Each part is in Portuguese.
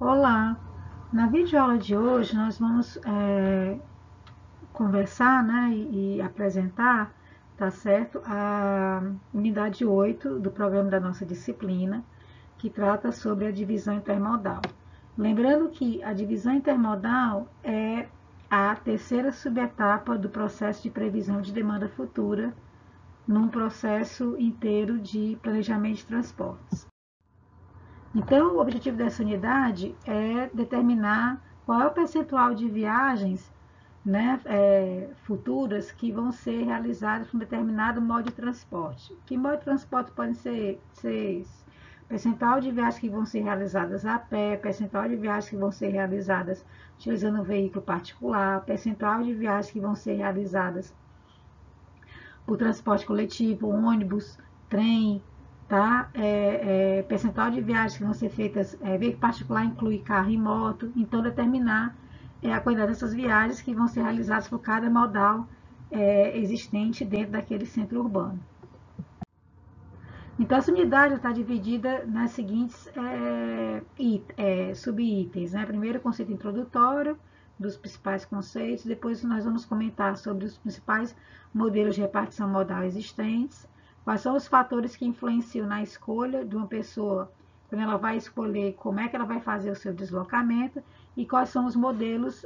Olá! Na videoaula de hoje nós vamos conversar, né, e apresentar, tá certo, a unidade 8 do programa da nossa disciplina, que trata sobre a divisão intermodal. Lembrando que a divisão intermodal é a terceira subetapa do processo de previsão de demanda futura num processo inteiro de planejamento de transportes. Então, o objetivo dessa unidade é determinar qual é o percentual de viagens, né, futuras que vão ser realizadas com determinado modo de transporte. Que modo de transporte podem ser percentual de viagens que vão ser realizadas a pé, percentual de viagens que vão ser realizadas utilizando um veículo particular, percentual de viagens que vão ser realizadas por transporte coletivo, ônibus, trem, tá? Percentual de viagens que vão ser feitas, veículo particular inclui carro e moto, então determinar a quantidade dessas viagens que vão ser realizadas por cada modal existente dentro daquele centro urbano. Então, essa unidade está dividida nas seguintes subitens, né? Primeiro, o conceito introdutório dos principais conceitos, depois nós vamos comentar sobre os principais modelos de repartição modal existentes, quais são os fatores que influenciam na escolha de uma pessoa, quando ela vai escolher como é que ela vai fazer o seu deslocamento, e quais são os modelos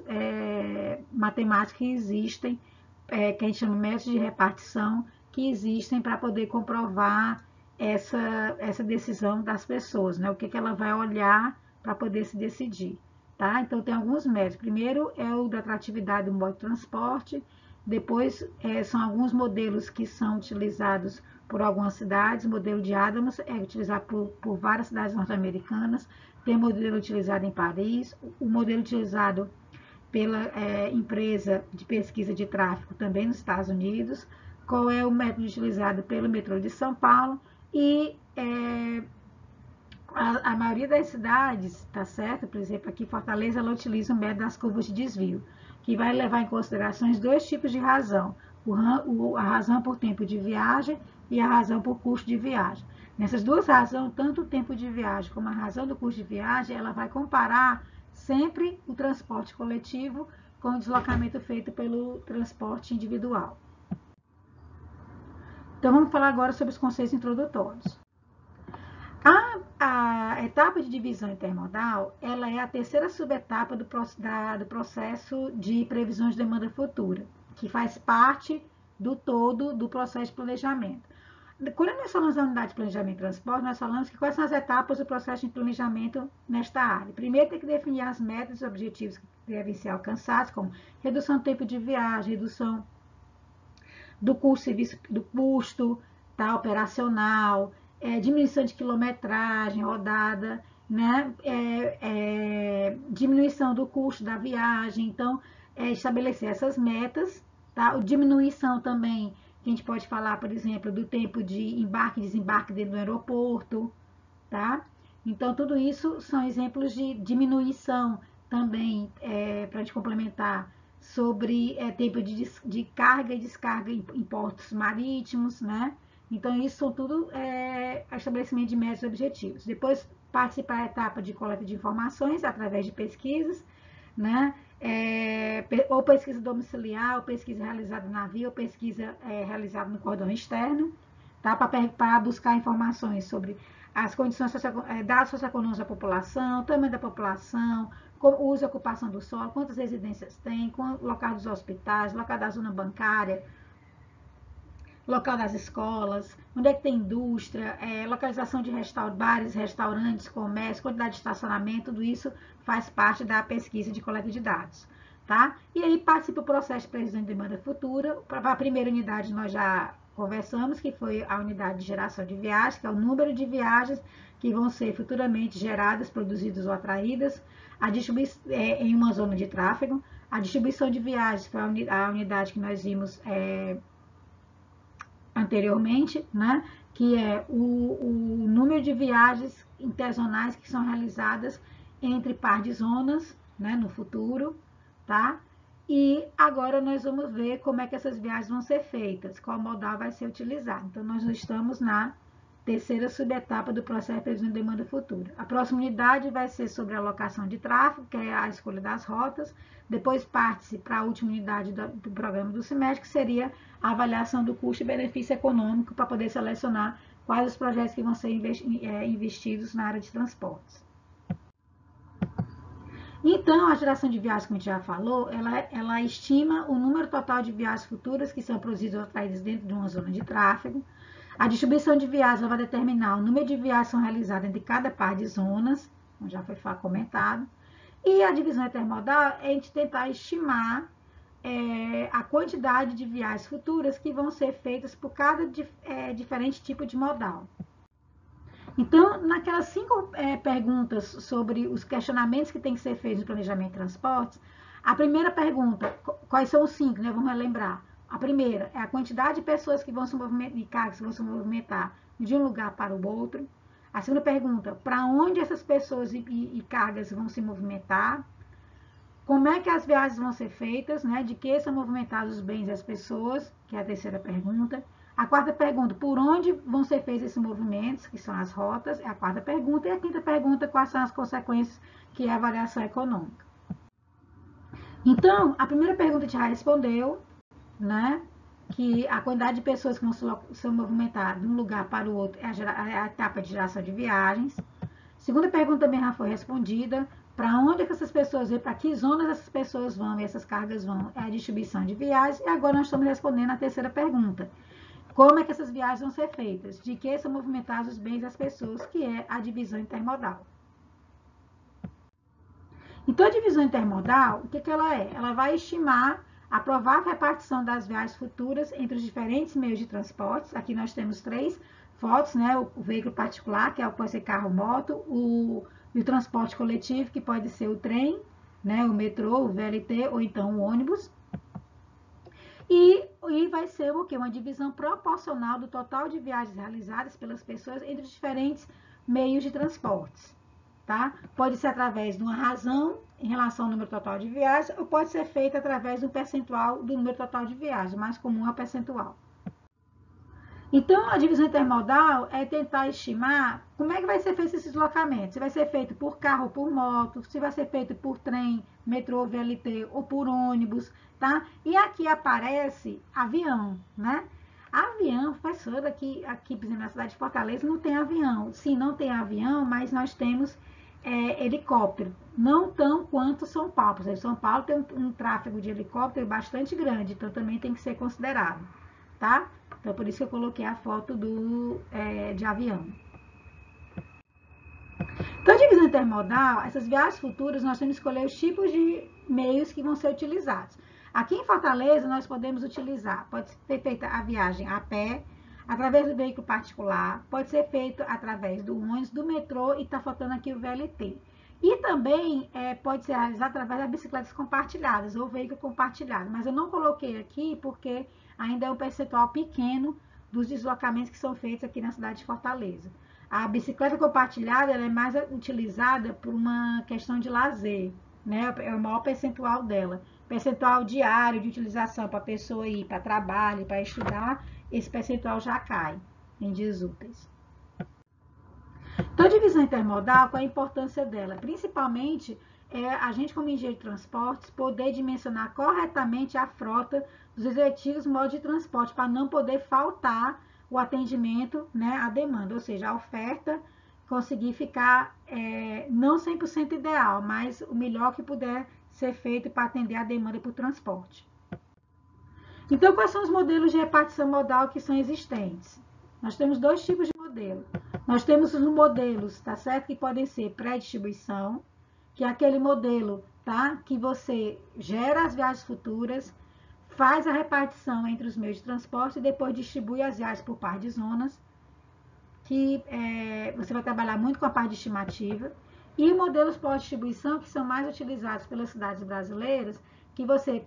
matemáticos que existem, que a gente chama de métodos de repartição, que existem para poder comprovar essa decisão das pessoas, né? O que ela vai olhar para poder se decidir. Tá? Então, tem alguns métodos. Primeiro é o da atratividade do modo de transporte, depois são alguns modelos que são utilizados por algumas cidades. O modelo de Adams é utilizado por várias cidades norte-americanas, tem o modelo utilizado em Paris, o modelo utilizado pela empresa de pesquisa de tráfego também nos Estados Unidos, qual é o método utilizado pelo metrô de São Paulo e a maioria das cidades, tá certo? Por exemplo, aqui em Fortaleza, ela utiliza o método das curvas de desvio, que vai levar em consideração dois tipos de razão, a razão por tempo de viagem e a razão por custo de viagem. Nessas duas razões, tanto o tempo de viagem como a razão do custo de viagem, ela vai comparar sempre o transporte coletivo com o deslocamento feito pelo transporte individual. Então, vamos falar agora sobre os conceitos introdutórios. A etapa de divisão intermodal, ela é a terceira subetapa do processo de previsão de demanda futura, que faz parte do todo do processo de planejamento. Quando nós falamos da unidade de planejamento e transporte, nós falamos que quais são as etapas do processo de planejamento nesta área. Primeiro, tem que definir as metas e objetivos que devem ser alcançados, como redução do tempo de viagem, redução do custo tá, operacional, diminuição de quilometragem rodada, né? Diminuição do custo da viagem. Então, estabelecer essas metas, tá? Diminuição também, que a gente pode falar, por exemplo, do tempo de embarque e desembarque dentro do aeroporto, tá? Então, tudo isso são exemplos de diminuição também, para a gente complementar, sobre tempo de carga e descarga em portos marítimos, né? Então, isso são tudo estabelecimento de metas e objetivos. Depois, participar da etapa de coleta de informações através de pesquisas, né? Ou pesquisa domiciliar, ou pesquisa realizada no navio, ou pesquisa realizada no cordão externo, tá? Para buscar informações sobre as condições dados socioeconômicos da população, tamanho da população, uso e ocupação do solo, quantas residências tem, local dos hospitais, local da zona bancária, local das escolas, onde é que tem indústria, localização de bares, restaurantes, comércio, quantidade de estacionamento, tudo isso faz parte da pesquisa de coleta de dados. Tá? E aí participa o processo de previsão de demanda futura. Para a primeira unidade nós já conversamos, que foi a unidade de geração de viagens, que é o número de viagens que vão ser futuramente geradas, produzidas ou atraídas em uma zona de tráfego. A distribuição de viagens foi a unidade que nós vimos anteriormente, né? Que é o número de viagens interzonais que são realizadas entre par de zonas, né, no futuro, tá? E agora nós vamos ver como é que essas viagens vão ser feitas, qual modal vai ser utilizado. Então, nós estamos na terceira subetapa do processo de previsão de demanda futura. A próxima unidade vai ser sobre a alocação de tráfego, que é a escolha das rotas. Depois parte-se para a última unidade do programa do semestre, que seria a avaliação do custo e benefício econômico para poder selecionar quais os projetos que vão ser investidos na área de transportes. Então, a geração de viagens, como a gente já falou, ela estima o número total de viagens futuras que são produzidas ou atraídas dentro de uma zona de tráfego. A distribuição de viagens vai determinar o número de viagens que são realizadas entre cada par de zonas, como já foi comentado. E a divisão intermodal é a gente tentar estimar a quantidade de viagens futuras que vão ser feitas por cada diferente tipo de modal. Então, naquelas 5 perguntas sobre os questionamentos que tem que ser feitos no planejamento de transportes, a primeira pergunta, quais são os 5, né? Vamos relembrar. A primeira é a quantidade de pessoas que vão se movimentar, e cargas que vão se movimentar de um lugar para o outro. A segunda pergunta, para onde essas pessoas e cargas vão se movimentar? Como é que as viagens vão ser feitas, né? De que são movimentados os bens e as pessoas, que é a terceira pergunta. A quarta pergunta, por onde vão ser feitos esses movimentos, que são as rotas, é a quarta pergunta. E a quinta pergunta, quais são as consequências, que é a avaliação econômica. Então, a primeira pergunta a gente já respondeu, né? Que a quantidade de pessoas que vão se movimentar de um lugar para o outro é a etapa de geração de viagens. Segunda pergunta também já foi respondida. Para onde é que essas pessoas vão, para que zonas essas pessoas vão e essas cargas vão, é a distribuição de viagens. E agora nós estamos respondendo a terceira pergunta. Como é que essas viagens vão ser feitas? De que são movimentados os bens das pessoas, que é a divisão intermodal. Então, a divisão intermodal, o que ela é? Ela vai estimar a provável repartição das viagens futuras entre os diferentes meios de transportes. Aqui nós temos 3 fotos, né? O veículo particular, que pode ser carro, moto, o transporte coletivo, que pode ser o trem, né? O metrô, o VLT, ou então o ônibus. E vai ser o quê? Uma divisão proporcional do total de viagens realizadas pelas pessoas entre os diferentes meios de transportes. Tá? Pode ser através de uma razão em relação ao número total de viagens, ou pode ser feita através do percentual do número total de viagens. O mais comum é o percentual. Então, a divisão intermodal é tentar estimar como é que vai ser feito esses deslocamentos. Se vai ser feito por carro ou por moto, se vai ser feito por trem, metrô, VLT ou por ônibus, tá? E aqui aparece avião, né? Avião, professora, aqui por exemplo, na cidade de Fortaleza não tem avião. Sim, não tem avião, mas nós temos helicóptero. Não tão quanto São Paulo. Por exemplo, São Paulo tem um tráfego de helicóptero bastante grande, então também tem que ser considerado, tá? Então, por isso que eu coloquei a foto de avião. Então, a divisão intermodal, essas viagens futuras, nós temos que escolher os tipos de meios que vão ser utilizados. Aqui em Fortaleza, nós podemos utilizar, pode ser feita a viagem a pé, através do veículo particular, pode ser feito através do ônibus, do metrô, e está faltando aqui o VLT. E também pode ser realizado através das bicicletas compartilhadas, ou veículo compartilhado. Mas eu não coloquei aqui porque ainda é um percentual pequeno dos deslocamentos que são feitos aqui na cidade de Fortaleza. A bicicleta compartilhada ela é mais utilizada por uma questão de lazer, né? É o maior percentual dela. Percentual diário de utilização para a pessoa ir para trabalho, para estudar, esse percentual já cai em dias úteis. Então, a divisão intermodal, qual é a importância dela? Principalmente, a gente como engenheiro de transportes poder dimensionar corretamente a frota dos respectivos modos de transporte, para não poder faltar o atendimento, né, à demanda, ou seja, a oferta conseguir ficar não 100% ideal, mas o melhor que puder ser feito para atender a demanda por transporte. Então, quais são os modelos de repartição modal que são existentes? Nós temos 2 tipos de modelo. Nós temos os modelos, tá certo? Que podem ser pré-distribuição, que é aquele modelo, tá? Que você gera as viagens futuras, faz a repartição entre os meios de transporte e depois distribui as viagens por par de zonas, que você vai trabalhar muito com a parte de estimativa. E modelos pós-distribuição, que são mais utilizados pelas cidades brasileiras, que você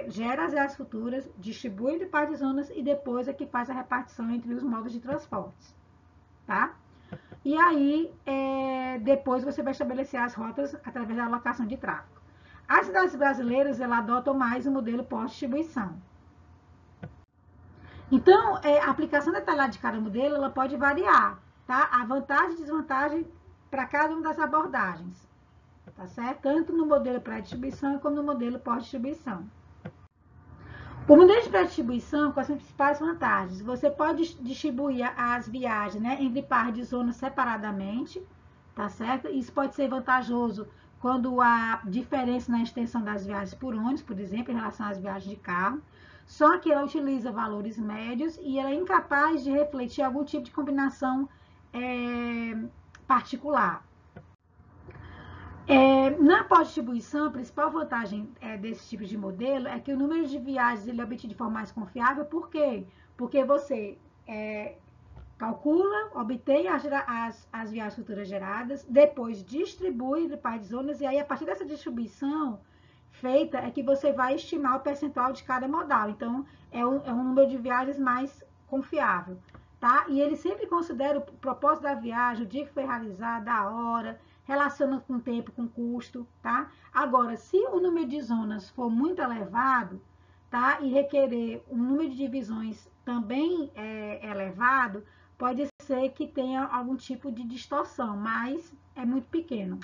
gera as viagens futuras, distribui de par de zonas e depois é que faz a repartição entre os modos de transportes, tá? E aí, depois você vai estabelecer as rotas através da alocação de tráfego. As cidades brasileiras, elas adotam mais o modelo pós-distribuição. Então, a aplicação detalhada de cada modelo, ela pode variar, tá? A vantagem e desvantagem para cada uma das abordagens, tá certo? Tanto no modelo pré-distribuição como no modelo pós-distribuição. O modelo de pré-distribuição, com as principais vantagens, você pode distribuir as viagens, né, entre pares de zonas separadamente, tá certo? Isso pode ser vantajoso quando há diferença na extensão das viagens por ônibus, por exemplo, em relação às viagens de carro. Só que ela utiliza valores médios e ela é incapaz de refletir algum tipo de combinação particular. Na pós-distribuição, a principal vantagem desse tipo de modelo é que o número de viagens ele é obtido de forma mais confiável. Por quê? Porque você calcula, obtém as viagens futuras geradas, depois distribui entre pares de zonas, e aí a partir dessa distribuição feita é que você vai estimar o percentual de cada modal. Então, é um número de viagens mais confiável, tá? E ele sempre considera o propósito da viagem, o dia que foi realizada, a hora, relaciona com tempo, com custo, tá? Agora, se o número de zonas for muito elevado, tá? E requerer um número de divisões também elevado, pode ser que tenha algum tipo de distorção, mas é muito pequeno.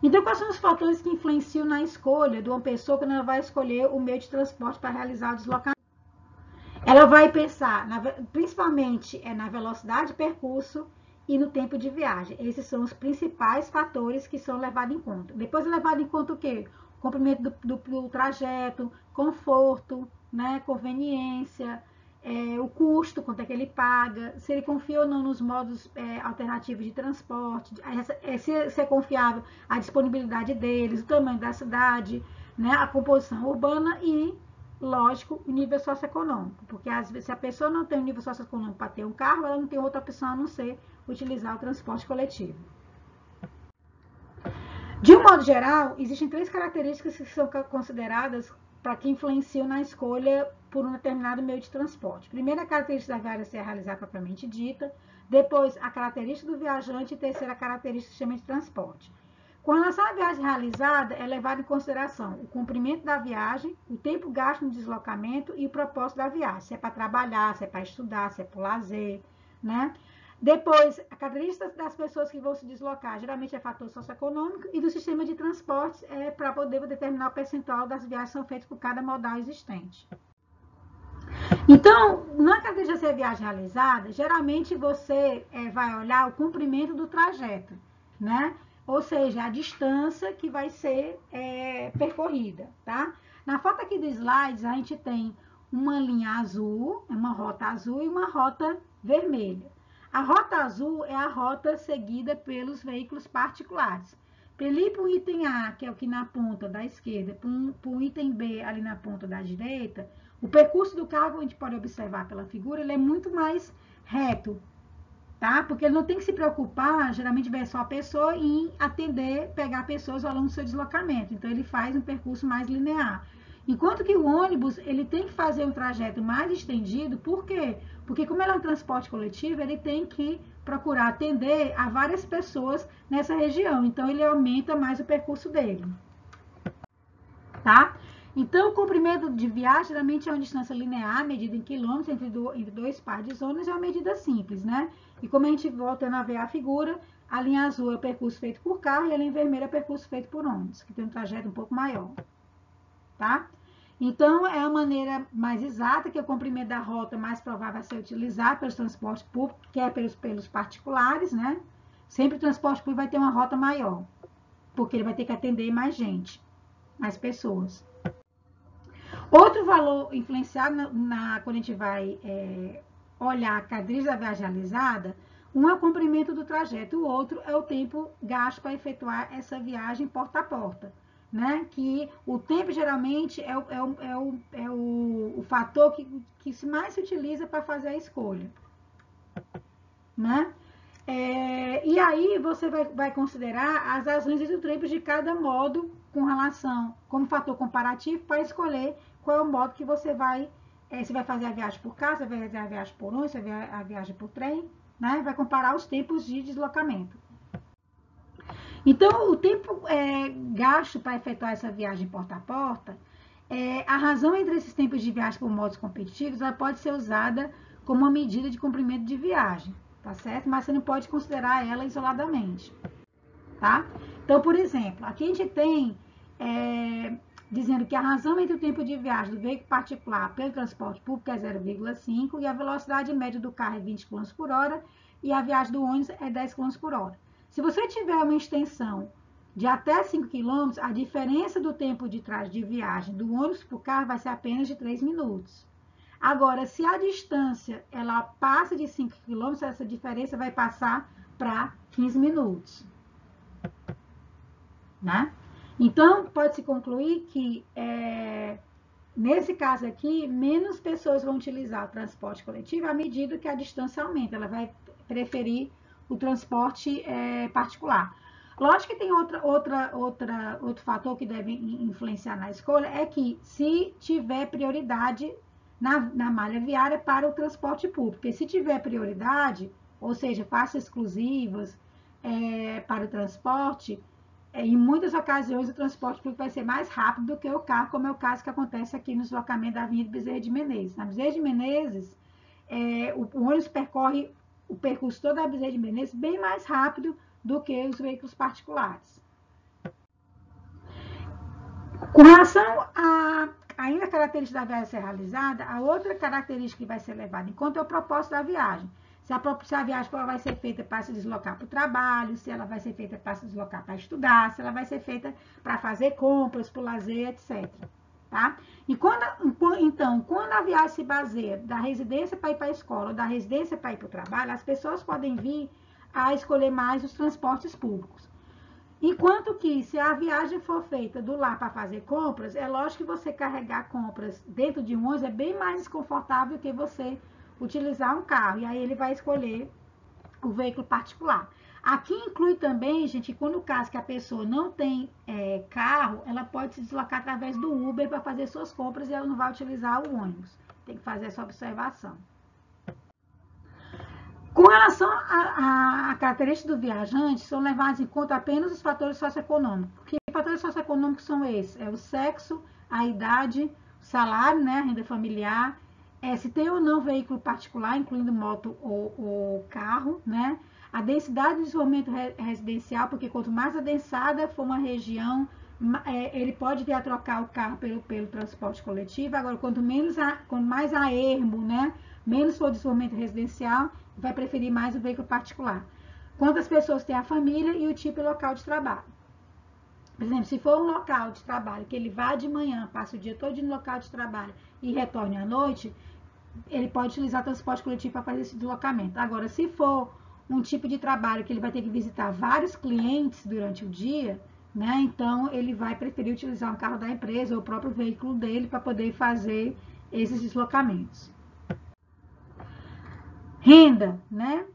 Então, quais são os fatores que influenciam na escolha de uma pessoa quando ela vai escolher o meio de transporte para realizar o deslocamento? Ela vai pensar, principalmente, na velocidade de percurso e no tempo de viagem. Esses são os principais fatores que são levados em conta. Depois é levado em conta o quê? O comprimento do trajeto, conforto, né, conveniência, o custo, quanto é que ele paga, se ele confia ou não nos modos alternativos de transporte, se é confiável a disponibilidade deles, o tamanho da cidade, né, a composição urbana e, lógico, o nível socioeconômico, porque às vezes se a pessoa não tem um nível socioeconômico para ter um carro, ela não tem outra opção a não ser utilizar o transporte coletivo. De um modo geral, existem 3 características que são consideradas para que influenciam na escolha por um determinado meio de transporte. Primeiro, a característica da viagem a ser realizada propriamente dita. Depois, a característica do viajante. E terceira, a característica do sistema de transporte. Com relação à viagem realizada, é levado em consideração o comprimento da viagem, o tempo gasto no deslocamento e o propósito da viagem. Se é para trabalhar, se é para estudar, se é para lazer, né? Depois, a característica das pessoas que vão se deslocar, geralmente é fator socioeconômico, e do sistema de transportes para poder determinar o percentual das viagens que são feitas por cada modal existente. Então, na característica de ser viagem realizada, geralmente você vai olhar o comprimento do trajeto, né? Ou seja, a distância que vai ser percorrida, tá? Na foto aqui do slide, a gente tem uma linha azul, uma rota azul e uma rota vermelha. A rota azul é a rota seguida pelos veículos particulares. Para ele ir para o item A, que é o que na ponta da esquerda, para o item B, ali na ponta da direita, o percurso do carro, a gente pode observar pela figura, ele é muito mais reto, tá? Porque ele não tem que se preocupar, geralmente vai só a pessoa, em atender, pegar pessoas ao longo do seu deslocamento. Então, ele faz um percurso mais linear. Enquanto que o ônibus, ele tem que fazer um trajeto mais estendido, por quê? Porque como ele é um transporte coletivo, ele tem que procurar atender a várias pessoas nessa região. Então, ele aumenta mais o percurso dele, tá? Então, o comprimento de viagem, geralmente, é uma distância linear, medida em quilômetros, entre 2 pares de zonas, é uma medida simples, né? E como a gente volta a ver a figura, a linha azul é o percurso feito por carro e a linha vermelha é o percurso feito por ônibus, que tem um trajeto um pouco maior, tá? Então, é a maneira mais exata, que é o comprimento da rota mais provável a ser utilizado pelos transportes públicos, que é pelos particulares, né? Sempre o transporte público vai ter uma rota maior, porque ele vai ter que atender mais gente, mais pessoas. Outro valor influenciado quando a gente vai olhar a característica da viagem realizada, um é o comprimento do trajeto, o outro é o tempo gasto para efetuar essa viagem porta a porta, né? Que o tempo geralmente é o fator que mais se utiliza para fazer a escolha, né? E aí você vai considerar as razões e os tempos de cada modo com relação, como fator comparativo, para escolher qual é o modo que você vai, se vai fazer a viagem por carro, se vai fazer a viagem por ônibus, se vai fazer a viagem por trem, né? Vai comparar os tempos de deslocamento. Então, o tempo gasto para efetuar essa viagem porta a porta, a razão entre esses tempos de viagem por modos competitivos, ela pode ser usada como uma medida de comprimento de viagem, tá certo? Mas você não pode considerar ela isoladamente, tá? Então, por exemplo, aqui a gente tem dizendo que a razão entre o tempo de viagem do veículo particular pelo transporte público é 0,5 e a velocidade média do carro é 20 km por hora e a viagem do ônibus é 10 km por hora. Se você tiver uma extensão de até 5 km, a diferença do tempo de trajeto de viagem do ônibus para o carro vai ser apenas de 3 minutos. Agora, se a distância ela passa de 5 km, essa diferença vai passar para 15 minutos. Né? Então, pode-se concluir que, nesse caso aqui, menos pessoas vão utilizar o transporte coletivo à medida que a distância aumenta. Ela vai preferir o transporte particular. Lógico que tem outro fator que deve influenciar na escolha, é que se tiver prioridade na malha viária para o transporte público. Porque se tiver prioridade, ou seja, faixas exclusivas para o transporte, em muitas ocasiões o transporte público vai ser mais rápido do que o carro, como é o caso que acontece aqui no deslocamento da Avenida Bezerra de Menezes. Na Bezerra de Menezes, o ônibus percorre o percurso todo da Bezerra de Menezes bem mais rápido do que os veículos particulares. Com relação ainda a característica da viagem ser realizada, a outra característica que vai ser levada em conta é o propósito da viagem. Se a viagem vai ser feita para se deslocar para o trabalho, se ela vai ser feita para se deslocar para estudar, se ela vai ser feita para fazer compras, para o lazer, etc. Tá? E então, quando a viagem se baseia da residência para ir para a escola ou da residência para ir para o trabalho, as pessoas podem vir a escolher mais os transportes públicos. Enquanto que, se a viagem for feita do lar para fazer compras, é lógico que você carregar compras dentro de um ônibus é bem mais desconfortável que você utilizar um carro. E aí ele vai escolher o veículo particular. Aqui inclui também, gente, quando o caso que a pessoa não tem carro, ela pode se deslocar através do Uber para fazer suas compras e ela não vai utilizar o ônibus. Tem que fazer essa observação. Com relação à característica do viajante, são levados em conta apenas os fatores socioeconômicos. Que fatores socioeconômicos são esses? É o sexo, a idade, o salário, né, a renda familiar, se tem ou não veículo particular, incluindo moto ou carro, né? A densidade de desenvolvimento residencial, porque quanto mais adensada for uma região, ele pode vir a trocar o carro pelo transporte coletivo. Agora, quanto mais a ermo, né? Menos for o desenvolvimento residencial, vai preferir mais o veículo particular. Quantas pessoas tem a família e o tipo e local de trabalho. Por exemplo, se for um local de trabalho que ele vá de manhã, passa o dia todo no local de trabalho e retorne à noite, ele pode utilizar transporte coletivo para fazer esse deslocamento. Agora, se for um tipo de trabalho que ele vai ter que visitar vários clientes durante o dia, né, então ele vai preferir utilizar um carro da empresa ou o próprio veículo dele para poder fazer esses deslocamentos. Renda, né?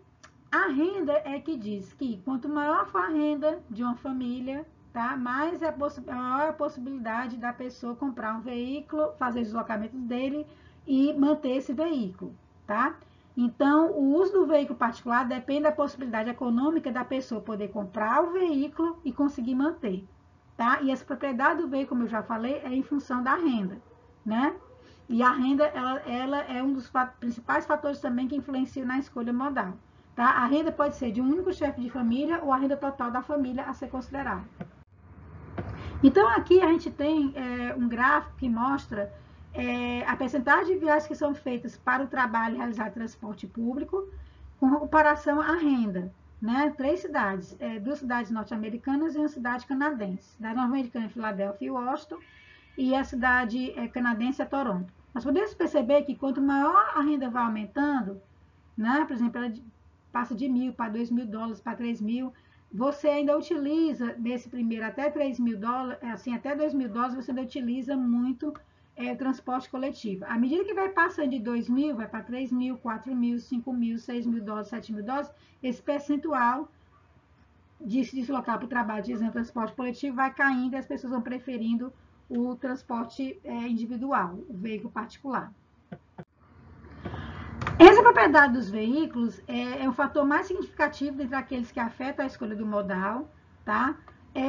A renda é que diz que quanto maior for a renda de uma família, tá? Mais maior a possibilidade da pessoa comprar um veículo, fazer os deslocamentos dele e manter esse veículo, tá? Então, o uso do veículo particular depende da possibilidade econômica da pessoa poder comprar o veículo e conseguir manter, tá? E essa propriedade do veículo, como eu já falei, é em função da renda, né? E a renda, ela é um dos principais fatores também que influenciam na escolha modal. Tá? A renda pode ser de um único chefe de família ou a renda total da família a ser considerada. Então, aqui a gente tem um gráfico que mostra a percentagem de viagens que são feitas para o trabalho realizado em transporte público com comparação à renda. Né? 3 cidades, 2 cidades norte-americanas e uma cidade canadense. A cidade norte-americana é Filadélfia e Washington, e a cidade canadense é Toronto. Nós podemos perceber que quanto maior a renda vai aumentando, né? Por exemplo, ela passa de $1.000 para $2.000, para $3.000, você ainda utiliza, nesse primeiro até $3.000, assim, até $2.000, você ainda utiliza muito transporte coletivo. À medida que vai passando de $2.000, vai para $3.000, $4.000, $5.000, $6.000, $7.000, esse percentual de se deslocar para o trabalho utilizando transporte coletivo vai caindo e as pessoas vão preferindo o transporte individual, o veículo particular. Essa propriedade dos veículos é um fator mais significativo entre aqueles que afetam a escolha do modal, tá?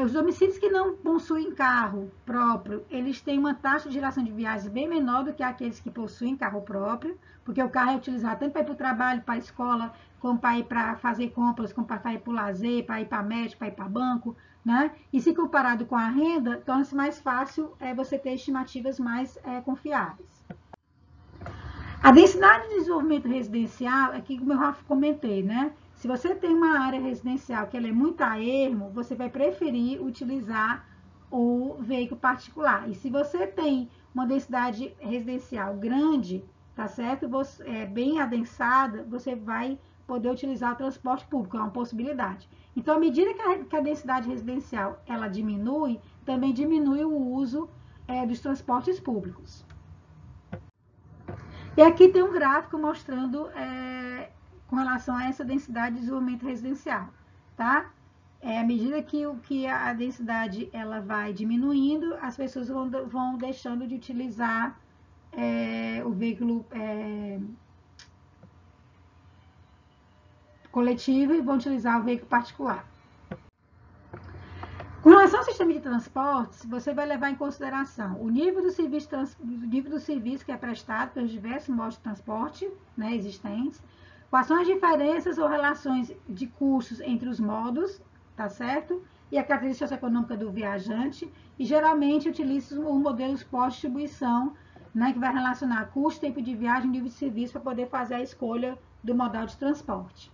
Os domicílios que não possuem carro próprio, eles têm uma taxa de geração de viagens bem menor do que aqueles que possuem carro próprio, porque o carro é utilizado tanto para ir para o trabalho, para a escola, como para ir para fazer compras, como para ir para o lazer, para ir para médico, para ir para banco, né? E se comparado com a renda, torna-se mais fácil você ter estimativas mais confiáveis. A densidade de desenvolvimento residencial, aqui como eu já comentei, né? Se você tem uma área residencial que ela é muito a ermo, você vai preferir utilizar o veículo particular. E se você tem uma densidade residencial grande, tá certo? Bem adensada, você vai poder utilizar o transporte público, é uma possibilidade. Então, à medida que a densidade residencial ela diminui, também diminui o uso dos transportes públicos. E aqui tem um gráfico mostrando com relação a essa densidade de desenvolvimento residencial, tá? À medida que a densidade ela vai diminuindo, as pessoas vão deixando de utilizar o veículo coletivo e vão utilizar o veículo particular. Com relação ao sistema de transportes, você vai levar em consideração o nível do serviço que é prestado pelos diversos modos de transporte, né, existentes, quais são as diferenças ou relações de custos entre os modos, tá certo? E a característica socioeconômica do viajante, e geralmente utiliza os modelos pós-distribuição, né, que vai relacionar custo, tempo de viagem, nível de serviço, para poder fazer a escolha do modal de transporte.